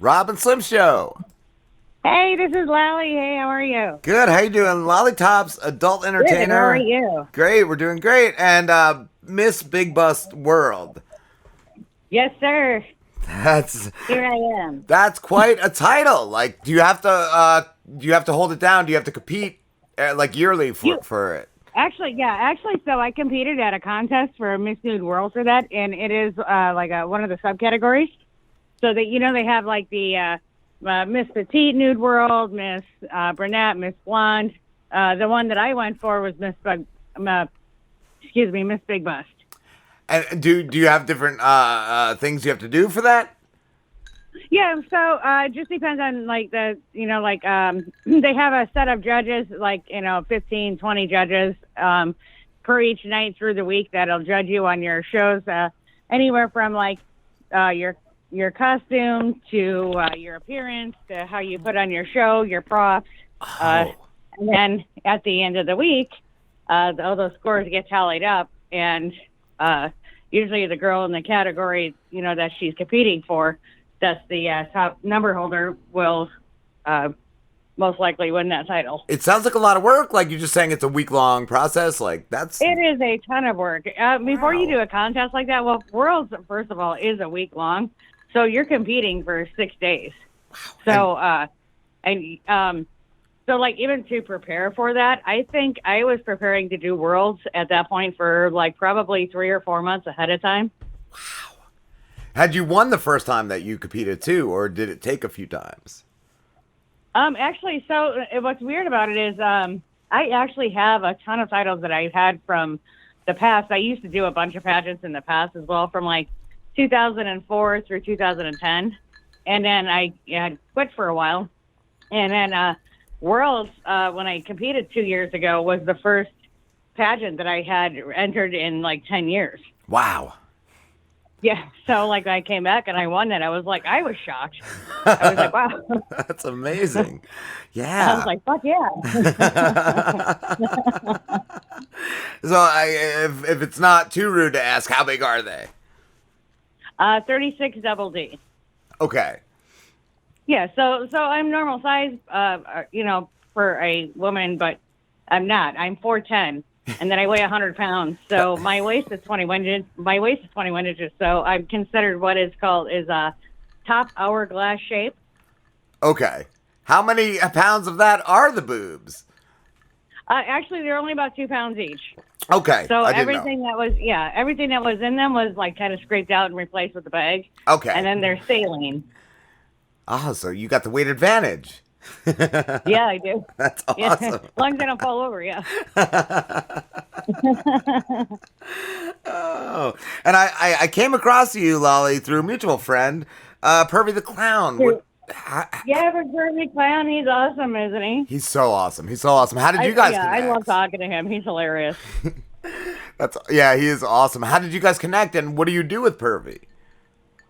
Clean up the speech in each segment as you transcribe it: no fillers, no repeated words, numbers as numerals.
Rob and Slim Show. Hey, this is Lally. Hey, how are you? Good. How you doing? Lollytop's adult Good. How are entertainer. you? Great. We're doing great. And Miss Big Bust World. Yes, sir. That's Here I am. that's quite a title. Like, do you have to hold it down? Do you have to compete like yearly You for it? actually, so I competed at a contest for Miss Nude World for that, and it is one of the subcategories. So that they have like the Miss Petite Nude World, Miss Brunette, Miss Blonde. The one that I went for was Miss Big Bust. And do you have different things you have to do for that? Yeah, so it just depends on they have a set of judges, 15, 20 judges per each night through the week that'll judge you on your shows, anywhere from your costume to your appearance to how you put on your show, your props, Oh, and then at the end of the week, all those scores get tallied up, and usually the girl in the category that she's competing for, that's the top number holder, will most likely win that title. it sounds like a lot of work. Like you're just saying it's a week-long process. Like that's It is a ton of work. Before you wow. do a contest like that, well, Worlds, first of all, is a week long. So you're competing for 6 days. So, so even to prepare for that, I think I was preparing to do Worlds at that point for probably 3 or 4 months ahead of time. Had you won the first time that you competed too, or did it take a few times? Actually, so what's weird about it is, I actually have a ton of titles that I've had from the past. I used to do a bunch of pageants in the past as well, from 2004 through 2010, and then I had quit for a while, and then Worlds, when I competed 2 years ago, was the first pageant that I had entered in 10 years. Wow. Yeah, so I came back and I won it. I was shocked. I was like, wow. That's amazing. I was Yeah. like, fuck yeah. So if it's not too rude to ask, how big are they? 36 double D. Okay. Yeah, so I'm normal size, for a woman, but I'm not. I'm 4'10", and then I weigh 100 pounds. So my waist is 21 inches. So I'm considered what is called a top hourglass shape. Okay. How many pounds of that are the boobs? Actually, they're only about 2 pounds each. Okay. So I didn't know. everything that was in them was kind of scraped out and replaced with the bag. Okay. And then they're saline. Oh, so you got the weight advantage. Yeah, I do. That's Yeah, awesome. as long as I don't fall over. Yeah. Oh, and I came across you, Lolly, through a mutual friend, Pervy the Clown. Yeah, but Jeremy Clown, he's awesome, isn't he? He's so awesome. He's so awesome. How did you guys I connect? love talking to him. He's hilarious. He is awesome. How did you guys connect, and what do you do with Pervy?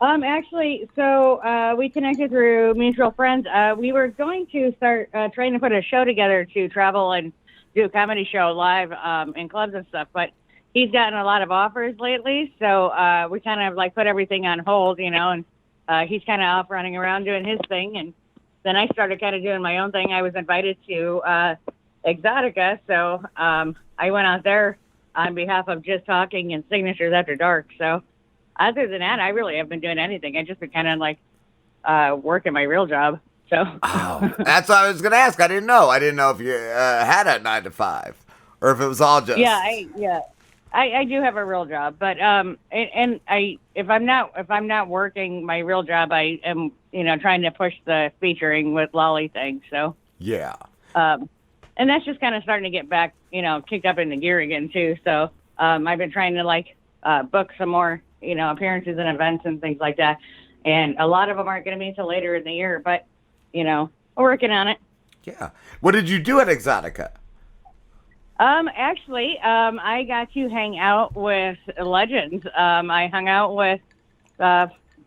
Actually, so we connected through mutual friends. We were going to start trying to put a show together to travel and do a comedy show live in clubs and stuff, but he's gotten a lot of offers lately, so we kind of put everything on hold, and he's kind of off running around doing his thing, and then I started kind of doing my own thing. I was invited to Exotica, so I went out there on behalf of Just Talking and Signatures After Dark. So other than that, I really haven't been doing anything. I just been kind of working my real job. So Oh, that's what I was gonna ask. I didn't know. I didn't know if you had a 9 to 5, or if it was all just. I do have a real job, but if I'm not working my real job, I am trying to push the featuring with Lolly thing. So Yeah. and that's just kind of starting to get back kicked up into gear again too. So I've been trying to book some more appearances and events and things like that, and a lot of them aren't going to be until later in the year, but we're working on it. Yeah. What did you do at Exotica? Actually, I got to hang out with legends. I hung out with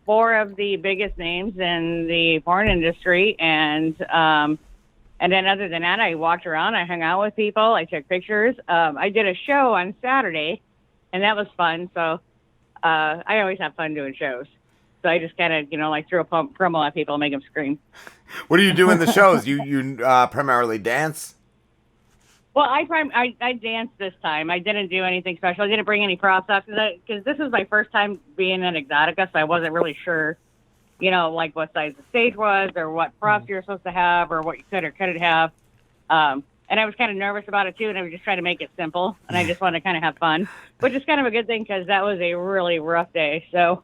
4 of the biggest names in the porn industry, and then other than that, I walked around, I hung out with people, I took pictures. I did a show on Saturday, and that was fun. So I always have fun doing shows. So I just kind of, like threw a promo at people and make them scream. What do you do in the shows? You primarily dance? Well, I danced this time. I didn't do anything special. I didn't bring any props up because this is my first time being in Exotica, so I wasn't really sure, like what size the stage was or what props you were supposed to have or what you could or couldn't have. And I was kind of nervous about it too, and I was just trying to make it simple, and I just wanted to kind of have fun, which is kind of a good thing because that was a really rough day. So,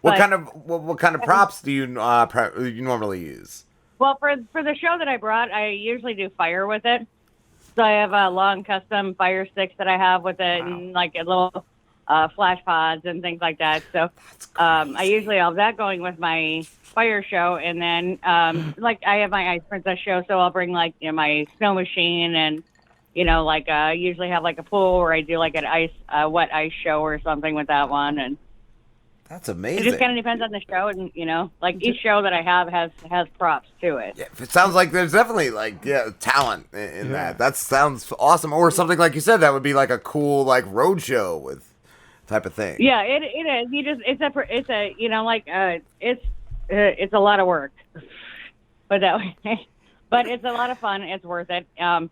what kind of props do you normally use? Well, for the show that I brought, I usually do fire with it. So I have long custom fire sticks that I have with it, and like a little flash pods and things like that. So I usually have that going with my fire show, and then like I have my Ice Princess show, so I'll bring like my snow machine, and usually have like a pool where I do like an wet ice show or something with that one, and that's amazing. it just kind of depends on the show, and like each show that I have has props to it. Yeah, it sounds like there's definitely talent in that. That sounds awesome. Or something like you said, that would be like a cool like road show with type of thing. Yeah, it is. It's a lot of work, but that way, but it's a lot of fun. It's worth it. I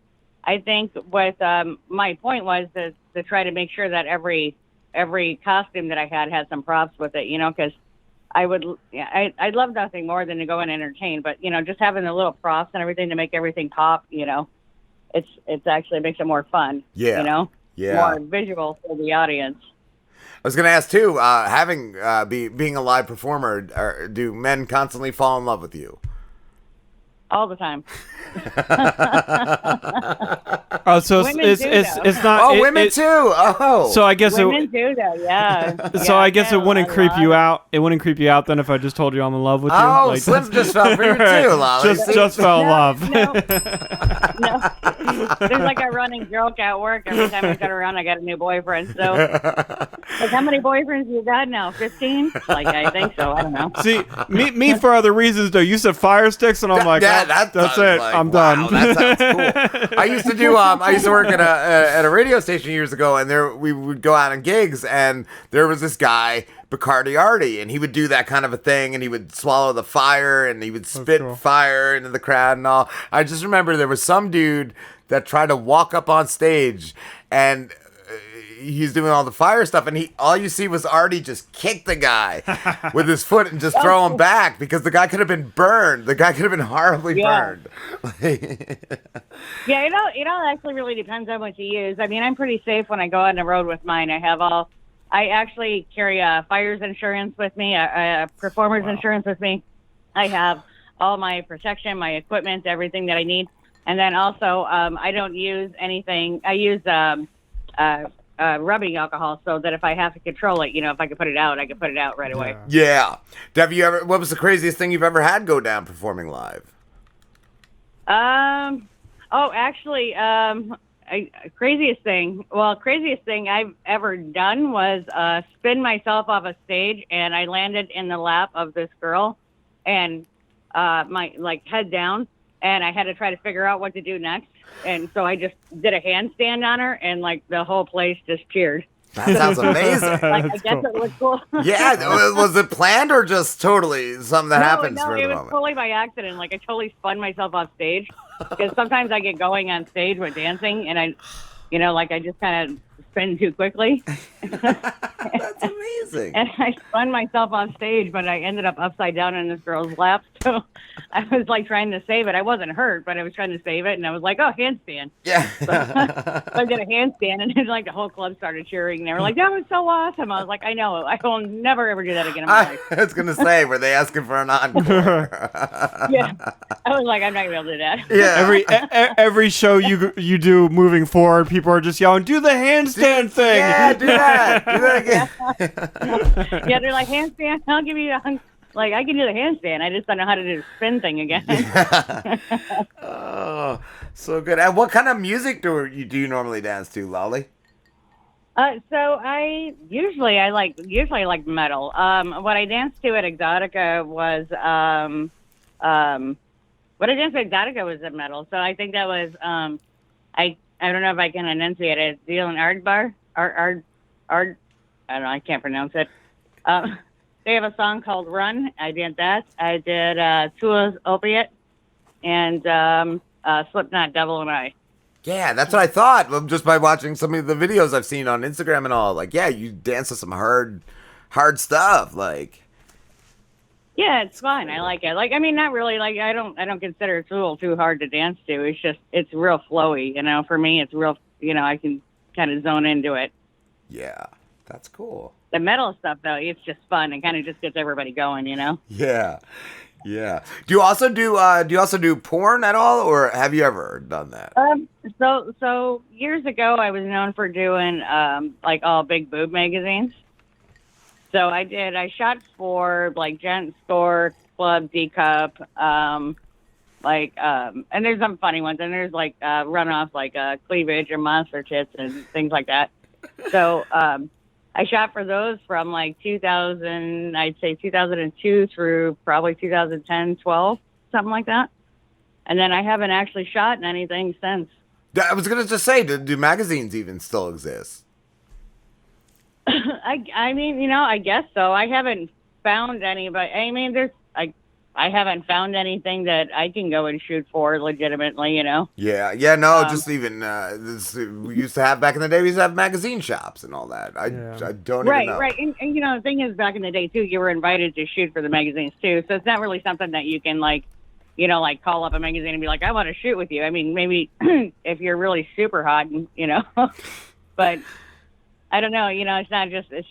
think what my point was to try to make sure that every costume that I had some props with it, because I'd love nothing more than to go and entertain, but just having the little props and everything to make everything pop, it's actually makes it more fun. Yeah. More visual for the audience. I was going to ask too, being a live performer, do men constantly fall in love with you? All the time. Oh, so it's not. Oh, women too. Oh, so I guess women do though. Yeah. So I guess it wouldn't creep you out. It wouldn't creep you out then if I just told you I'm in love with you. Oh, like, Slim just fell for you too, Lolly. just fell in love. No. There's like a running joke at work. Every time I come around, I got a new boyfriend. So, like, how many boyfriends you got now? 15? Like, I think so. I don't know. See, me for other reasons though. You said fire sticks, and I'm like, that's it. Like, I'm wow, done. That sounds cool. I used to work at a radio station years ago, and we would go out on gigs, and there was this guy, Bacardi Artie, and he would do that kind of a thing, and he would swallow the fire, and he would spit fire into the crowd and all. I just remember there was some dude that tried to walk up on stage, and he's doing all the fire stuff, and all you see was Artie just kick the guy with his foot and just throw him back because the guy could have been burned. The guy could have been horribly burned. Yeah, it all actually really depends on what you use. I mean, I'm pretty safe when I go on the road with mine. I actually carry a fire's insurance with me, a performer's insurance with me. I have all my protection, my equipment, everything that I need. And then also, I don't use anything. I use rubbing alcohol so that if I have to control it, if I can put it out, I can put it out right away. Yeah. What was the craziest thing you've ever had go down performing live? Craziest thing I've ever done was spin myself off a stage, and I landed in the lap of this girl, and my head down, and I had to try to figure out what to do next. And so I just did a handstand on her, and the whole place just cheered. That sounds amazing. I guess it was cool. Yeah, was it planned or just totally something that happens for the moment? No, it was totally by accident. I totally spun myself off stage because sometimes I get going on stage with dancing, and I just kind of spin too quickly. That's amazing. And I spun myself off stage, but I ended up upside down in this girl's lap. So I was trying to save it. I wasn't hurt, but I was trying to save it, and I was like, "Oh, handstand!" Yeah. So I did a handstand, and then the whole club started cheering. And they were like, "That was so awesome!" I was like, "I know. I will never ever do that again in my life." I was gonna say, were they asking for an encore? Yeah. I was like, "I'm not gonna be able to do that." Yeah. Every show you do moving forward, people are just yelling, "Do the handstand thing!" Yeah, do that. Do that again. Yeah, they're like, "Handstand. I'll give you a." I can do the handstand. I just don't know how to do the spin thing again. Oh, so good. And what kind of music do you normally dance to, Lolly? So I usually like metal. What I danced to at Exotica was metal. So I think that was I don't know if I can enunciate it. Deal and Ardbar. I don't know. I can't pronounce it. they have a song called Run. I did that. I did Tula's Opiate and Slipknot Devil and I. Yeah, that's what I thought. Just by watching some of the videos I've seen on Instagram and all. Like, yeah, you dance to some hard stuff. Like, Yeah, it's fun. I like it. Like, I mean, not really. Like, I don't consider it too hard to dance to. It's just, it's real flowy. You know, for me, it's real. You know, I can kind of zone into it. yeah, that's cool. The metal stuff, though, it's just fun. It kind of just gets everybody going. You know. Yeah, yeah. Do you also do porn at all, or have you ever done that? So years ago, I was known for doing like all big boob magazines. So I shot for like Gent Score, Club, D Cup, and there's some funny ones, and there's like runoffs like Cleavage and Monster Tits and things like that. So I shot for those from like 2002 through probably 2010, 12, something like that. And then I haven't actually shot in anything since. I was gonna just say, do magazines even still exist? I mean, you know, I guess so. I haven't found anybody. I mean, I haven't found anything that I can go and shoot for legitimately, you know? Yeah, no, just even, we used to have, back in the day, we used to have magazine shops and all that. I don't even know. Right. And, you know, the thing is, back in the day, too, you were invited to shoot for the magazines, too. So it's not really something that you can, like, you know, like call up a magazine and be like, I want to shoot with you. I mean, maybe if you're really super hot, you know, but I don't know, you know, it's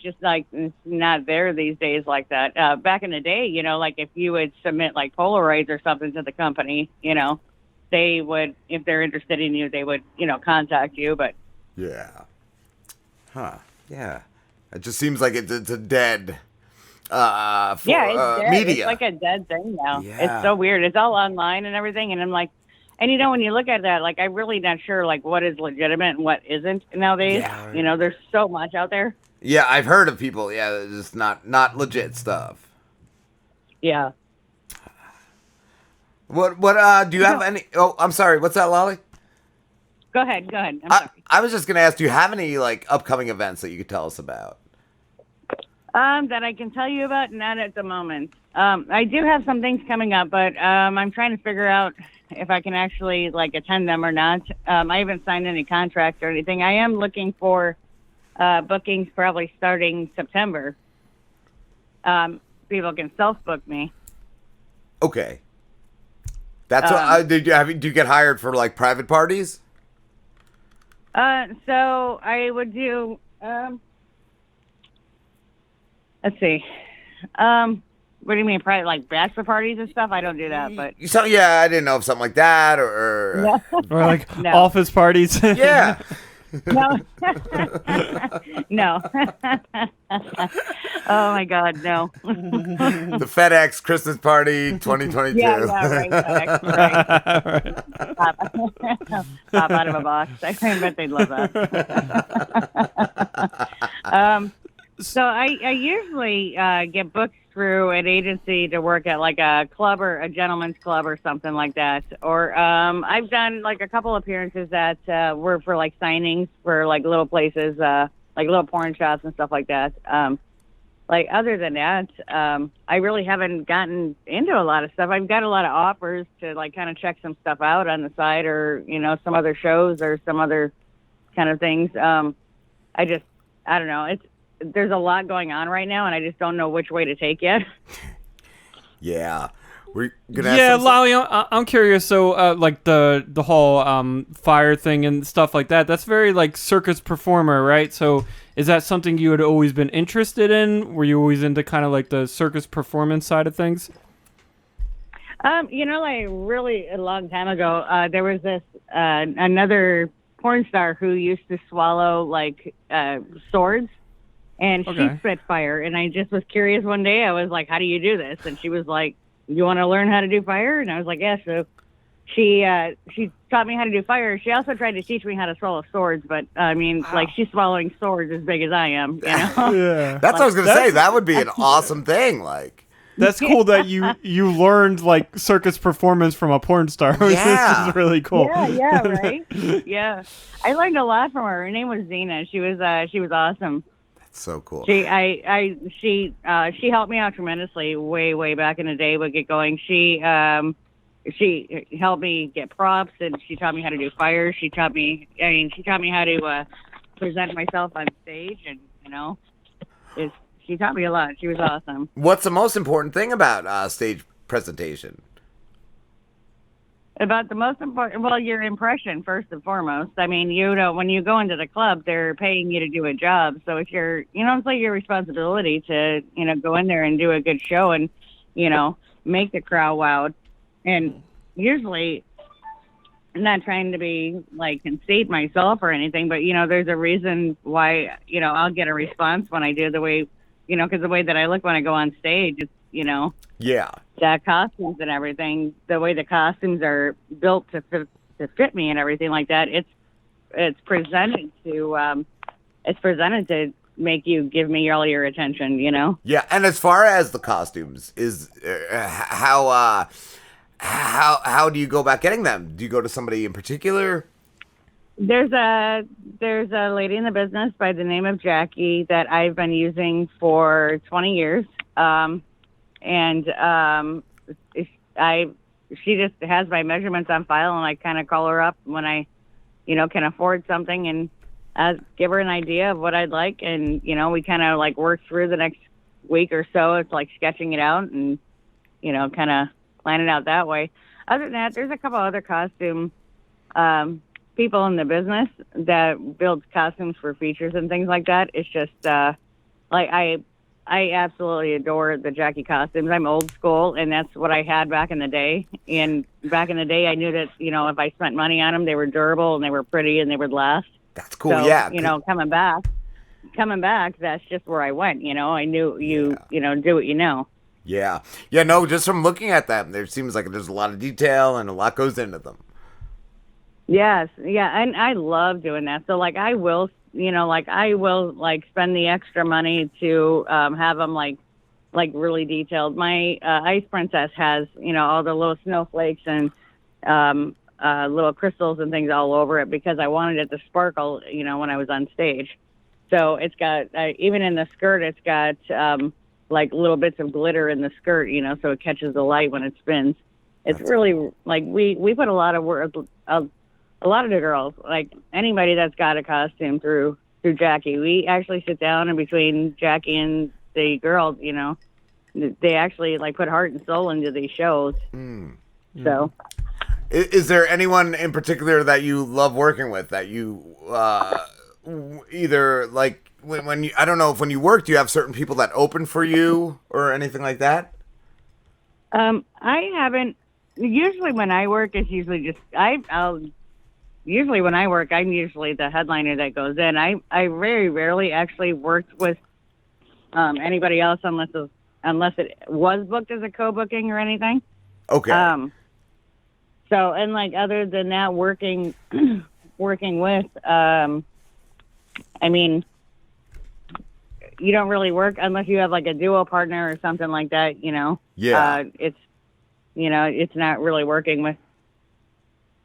just like, it's not there these days like that. Back in the day, you know, like if you would submit like Polaroids or something to the company, you know, they would, if they're interested in you, they would, you know, contact you, but. Yeah. Huh. Yeah. It just seems like it's a dead, it's dead. media. It's like a dead thing now. Yeah. It's so weird. It's all online and everything. And I'm like, and you know, when you look at that, like, I'm really not sure, like, what is legitimate and what isn't nowadays. Yeah, right. You know, there's so much out there. Yeah, I've heard of people, just not legit stuff. Yeah. What, do you have any, I'm sorry, what's that, Lolly? Go ahead. I'm sorry. I was just going to ask, do you have any, like, upcoming events that you could tell us about? That I can tell you about, not at the moment. I do have some things coming up, but I'm trying to figure out if I can actually like attend them or not. I haven't signed any contracts or anything. I am looking for bookings probably starting September. People can self-book me. Okay. That's what, do you get hired for like private parties? So I would do, let's see. What do you mean, private, like bachelor parties and stuff? I don't do that, but. So, yeah, I didn't know if something like that or Or like No. office parties. yeah. No. No. Oh my God, no. The FedEx Christmas party 2022. Yeah, right. Pop out of a box. I bet they'd love that. So I usually get booked through an agency to work at like a club or a gentleman's club or something like that. Or I've done like a couple appearances that were for like signings for like little places, like little porn shops and stuff like that. Like other than that, I really haven't gotten into a lot of stuff. I've got a lot of offers to like kind of check some stuff out on the side or, you know, some other shows or some other kind of things. I don't know. There's a lot going on right now, and I just don't know which way to take yet. Yeah. We're gonna Yeah, Lolly, I'm curious. So, like the whole fire thing and stuff like that. That's very like circus performer, right? So, is that something you had always been interested in? Were you always into kind of like the circus performance side of things? You know, like really a long time ago, there was this another porn star who used to swallow like swords. And she spit fire, and I just was curious one day. I was like, how do you do this? And she was like, you want to learn how to do fire? And I was like, yeah. So she taught me how to do fire. She also tried to teach me how to swallow swords, but I mean, like she's swallowing swords as big as I am, you know? Yeah. That's what I was going to say. That would be an awesome thing. Like, that's cool that you learned like circus performance from a porn star. Yeah. This is really cool. Yeah, right? Yeah. I learned a lot from her. Her name was Zena. She was awesome. So cool. She helped me out tremendously way back in the day. Would get going. She helped me get props, and she taught me how to do fires. She taught me how to present myself on stage, and she taught me a lot. She was awesome. What's the most important thing about stage presentation? About the most important, well, your impression first and foremost. I mean, when you go into the club, they're paying you to do a job. So if it's like your responsibility to, go in there and do a good show and, make the crowd wowed. And usually, I'm not trying to be like conceit myself or anything, but there's a reason why I'll get a response when I do the way, because the way that I look when I go on stage, it's Yeah. the costumes and everything, the way the costumes are built to fit me and everything like that. It's presented to make you give me all your attention. Yeah, and as far as the costumes, is how do you go about getting them? Do you go to somebody in particular? There's a lady in the business by the name of Jackie that I've been using for 20 years. She just has my measurements on file, and I kind of call her up when I, can afford something, and give her an idea of what I'd like, and we kind of like work through the next week or so. It's like sketching it out, and kind of plan it out that way. Other than that, there's a couple other costume people in the business that build costumes for features and things like that. It's just I absolutely adore the Jackie costumes. I'm old school, and that's what I had back in the day. And back in the day, I knew that, if I spent money on them, they were durable and they were pretty and they would last. That's cool, so, yeah. Coming back, that's just where I went. I knew do what you know. Yeah. Yeah, no, just from looking at them, there seems like there's a lot of detail and a lot goes into them. Yes, yeah, and I love doing that. So, I will spend the extra money to have them like really detailed. My Ice Princess has all the little snowflakes and little crystals and things all over it because I wanted it to sparkle when I was on stage. So it's got even in the skirt, it's got little bits of glitter in the skirt, so it catches the light when it spins. It's really we put a lot of work. A lot of the girls, like anybody that's got a costume through Jackie, we actually sit down, and between Jackie and the girls, they actually put heart and soul into these shows. So, is there anyone in particular that you love working with that you either when you, I don't know if when you work, do you have certain people that open for you or anything like that? I haven't. Usually when I work, it's usually just Usually when I work, I'm usually the headliner that goes in. I very rarely actually worked with anybody else unless it was booked as a co-booking or anything. Okay. So, and other than that, working with, I mean, you don't really work unless you have a duo partner or something like that, Yeah. It's not really working with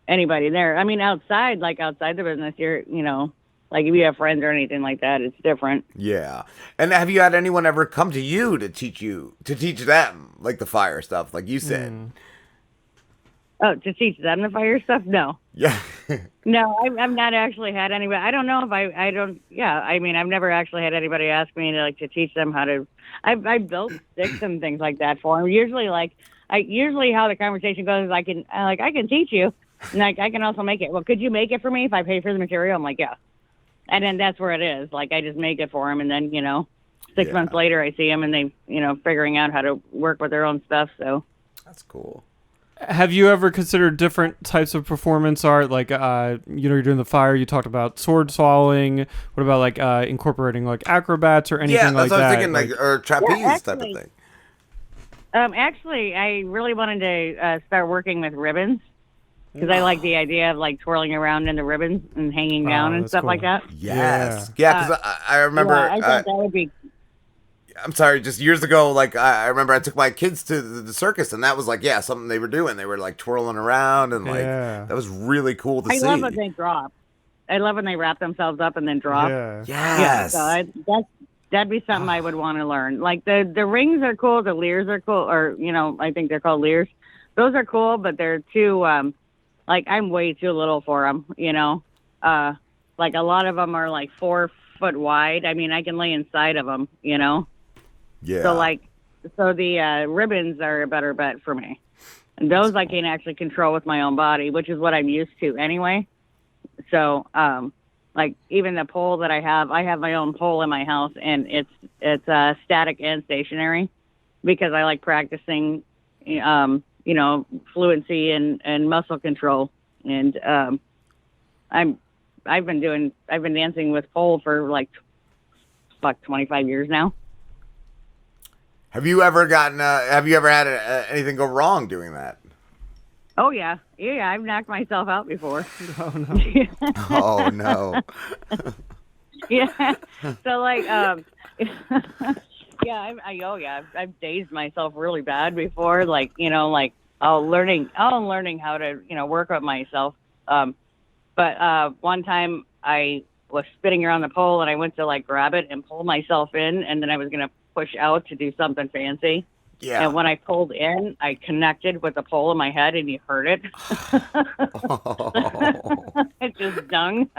anybody there. I mean, outside the business, you're, if you have friends or anything like that, it's different. Yeah. And have you had anyone ever come to you to teach them, the fire stuff, like you said? Oh, to teach them the fire stuff? No. Yeah. No, I've not actually had anybody. I don't know if I don't. Yeah, I mean, I've never actually had anybody ask me to teach them how to. I built sticks and things like that for them. Usually, usually how the conversation goes is I can teach you. And I can also make it. Well, could you make it for me if I pay for the material? I'm like, yeah. And then that's where it is. I just make it for them. And then, 6 months later, I see them and they, figuring out how to work with their own stuff. So that's cool. Have you ever considered different types of performance art? You're doing the fire. You talked about sword swallowing. What about incorporating acrobats or anything like that? Yeah, that's what I was thinking, or trapeze type of thing. Actually, I really wanted to start working with ribbons. Because I like the idea of twirling around in the ribbons and hanging down and stuff like that. Yes. Yeah, because I remember. Yeah, I thought that would be. I'm sorry, just years ago, I remember I took my kids to the circus, and that was something they were doing. They were twirling around, and that was really cool to see. I love when they drop. I love when they wrap themselves up and then drop. Yeah. Yes. Yeah, so That'd be something I would want to learn. Like the rings are cool, the leers are cool, or I think they're called leers. Those are cool, but they're too like I'm way too little for them. Like a lot of them are like 4 foot wide. I mean, I can lay inside of them. Yeah. So the ribbons are a better bet for me. And those I can actually control with my own body, which is what I'm used to anyway. So, like even the pole that I have my own pole in my house, and it's static and stationary because I like practicing, fluency and muscle control. And I've been dancing with pole for like 25 years now. Have you ever had anything go wrong doing that? Oh yeah. I've knocked myself out before. Oh no. Oh no. Yeah. So like, I've dazed myself really bad before. Like, learning how to, work with myself. But one time I was spinning around the pole and I went to like grab it and pull myself in, and then I was gonna push out to do something fancy. Yeah. And when I pulled in, I connected with the pole in my head, and you heard it. It just stung.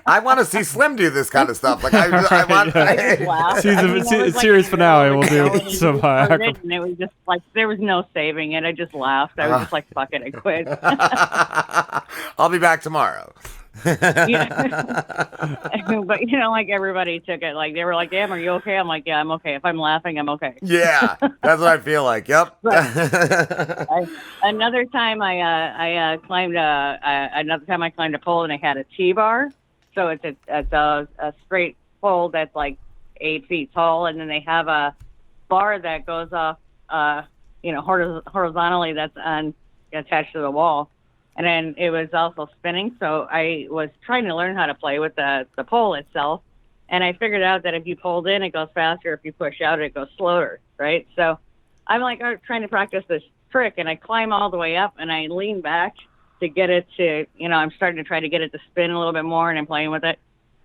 I want to see Slim do this kind of stuff. Like I want. I just laughed. Series finale will do some and it was just like there was no saving it. I just laughed. I was just like, "Fuck it," I quit. I'll be back tomorrow. But like everybody took it, like they were like, "Damn, are you okay?" I'm like, "Yeah, I'm okay. If I'm laughing, I'm okay." Yeah, that's what I feel like. Yep. Another time I climbed a pole and I had a T-bar. So it's a straight pole that's like 8 feet tall, and then they have a bar that goes off horizontally that's attached to the wall. And then it was also spinning, so I was trying to learn how to play with the pole itself. And I figured out that if you pulled in, it goes faster. If you push out, it goes slower, right? So I'm like trying to practice this trick, and I climb all the way up, and I lean back to get it to, I'm starting to try to get it to spin a little bit more, and I'm playing with it,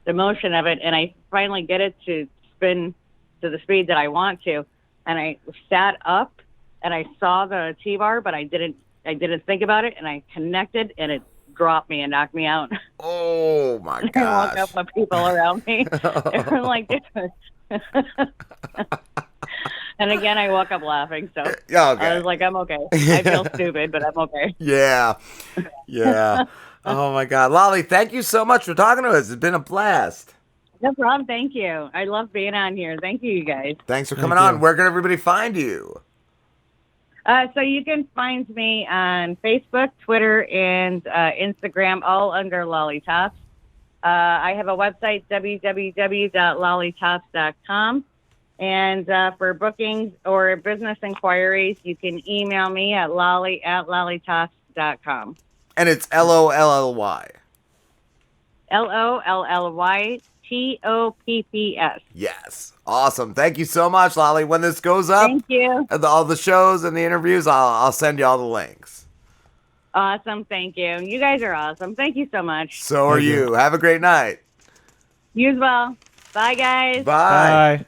the motion of it. And I finally get it to spin to the speed that I want to. And I sat up, and I saw the T-bar, but I didn't think about it, and I connected, and it dropped me and knocked me out. Oh my gosh. I woke up with people around me. They were like, and again, I woke up laughing. So okay. I was like, I'm okay. I feel stupid, but I'm okay. Yeah. Oh my God. Lolly, thank you so much for talking to us. It's been a blast. No problem. Thank you. I love being on here. Thank you guys. Thanks for coming on. Where can everybody find you? So you can find me on Facebook, Twitter, and Instagram, all under Lollytops. I have a website, www.lollytops.com. And for bookings or business inquiries, you can email me at lolly@lollytops.com. And it's LOLLY. LOLLYTOPPS. Yes. Awesome. Thank you so much, Lolly. When this goes up, Thank you. All the shows and the interviews, I'll send you all the links. Awesome. Thank you. You guys are awesome. Thank you so much. So are you. Have a great night. You as well. Bye, guys. Bye. Bye.